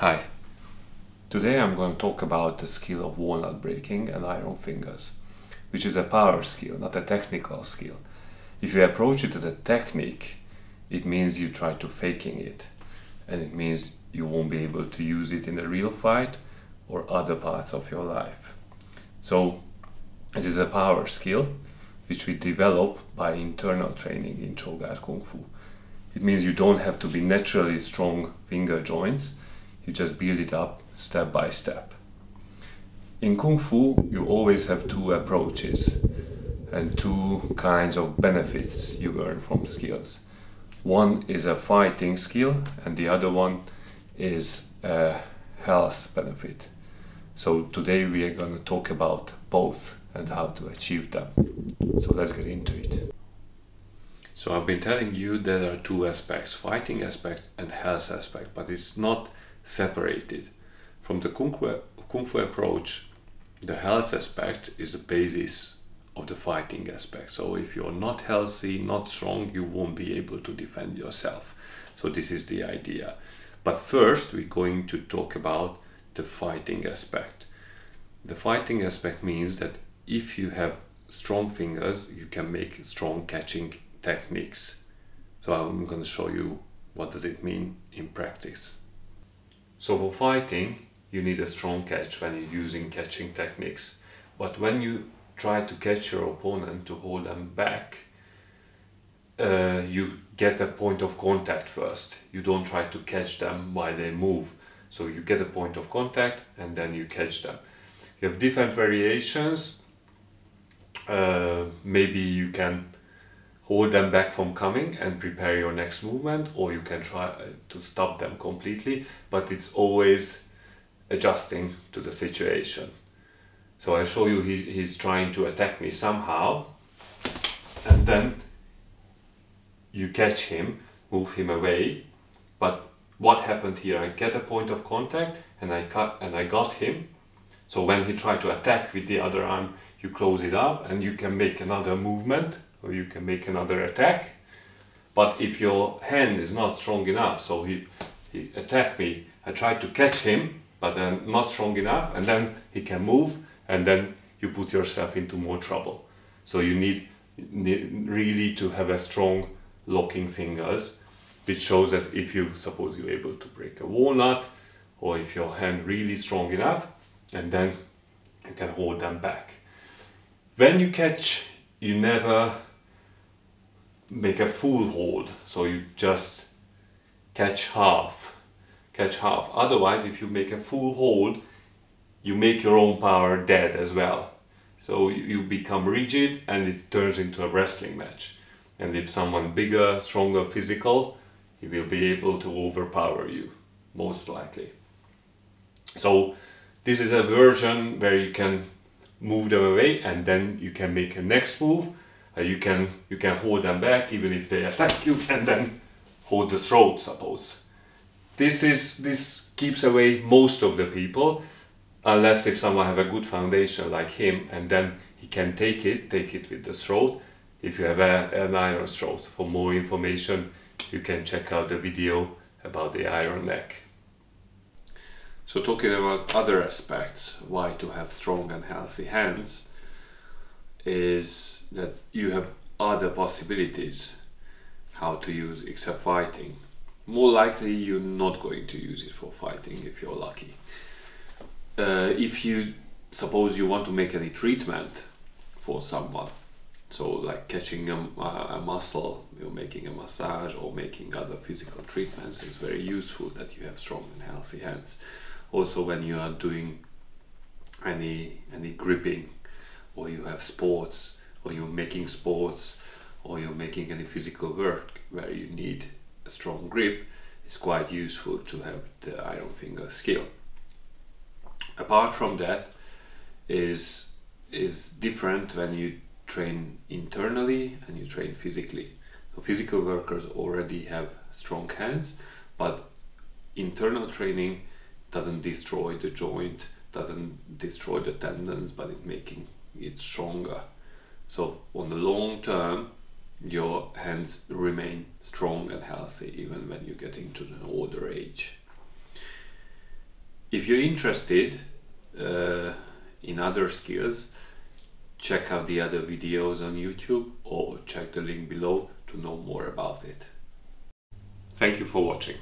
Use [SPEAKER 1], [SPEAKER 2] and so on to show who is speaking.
[SPEAKER 1] Hi, today I'm going to talk about the skill of walnut breaking and iron fingers, which is a power skill, not a technical skill. If you approach it as a technique, it means you try to faking it, and it means you won't be able to use it in a real fight or other parts of your life. So it is a power skill which we develop by internal training in Chow Gar Kung Fu. It means you don't have to be naturally strong finger joints. You just build it up step by step. In Kung Fu, you always have two approaches and two kinds of benefits you earn from skills. One is a fighting skill and the other one is a health benefit. So today we are going to talk about both and how to achieve them. So let's get into it. So I've been telling you there are two aspects, fighting aspect and health aspect, but it's not separated. From the Kung Fu approach, the health aspect is the basis of the fighting aspect. So if you're not healthy, not strong, you won't be able to defend yourself. So this is the idea. But first we're going to talk about the fighting aspect. The fighting aspect means that if you have strong fingers, you can make strong catching techniques. So I'm going to show you what does it mean in practice. So for fighting, you need a strong catch when you're using catching techniques. But when you try to catch your opponent to hold them back, you get a point of contact first. You don't try to catch them while they move. So you get a point of contact and then you catch them. You have different variations. Maybe you can hold them back from coming and prepare your next movement, or you can try to stop them completely, but it's always adjusting to the situation. So I'll show you he's trying to attack me somehow, and then you catch him, move him away. But what happened here? I get a point of contact and I got him. So when he tried to attack with the other arm, you close it up and you can make another movement, or you can make another attack. But if your hand is not strong enough, so he attacked me, I tried to catch him, but I'm not strong enough, and then he can move, and then you put yourself into more trouble. So you need really to have a strong locking fingers, which shows that if you suppose you're able to break a walnut, or if your hand really strong enough, and then you can hold them back. When you catch, you never make a full hold, so you just catch half. Otherwise, if you make a full hold, you make your own power dead as well. So you become rigid and it turns into a wrestling match. And if someone bigger, stronger, physical, he will be able to overpower you, most likely. So this is a version where you can move them away and then you can make a next move. You can hold them back even if they attack you, and then hold the throat, suppose. This keeps away most of the people, unless if someone have a good foundation like him, and then he can take it with the throat if you have an iron throat. For more information, you can check out the video about the iron neck. So talking about other aspects, why to have strong and healthy hands, is that you have other possibilities how to use except fighting. More likely you're not going to use it for fighting if you're lucky. If you suppose you want to make any treatment for someone, so like catching a muscle, you're making a massage or making other physical treatments, it's very useful that you have strong and healthy hands. Also when you are doing any gripping, or you have sports, or you're making sports, or you're making any physical work where you need a strong grip, it's quite useful to have the iron finger skill. Apart from that, is different when you train internally and you train physically. So physical workers already have strong hands, but internal training doesn't destroy the joint, doesn't destroy the tendons, but it's making it stronger. So on the long term, your hands remain strong and healthy even when you get into an older age. If you're interested in other skills, check out the other videos on YouTube or check the link below to know more about it. Thank you for watching.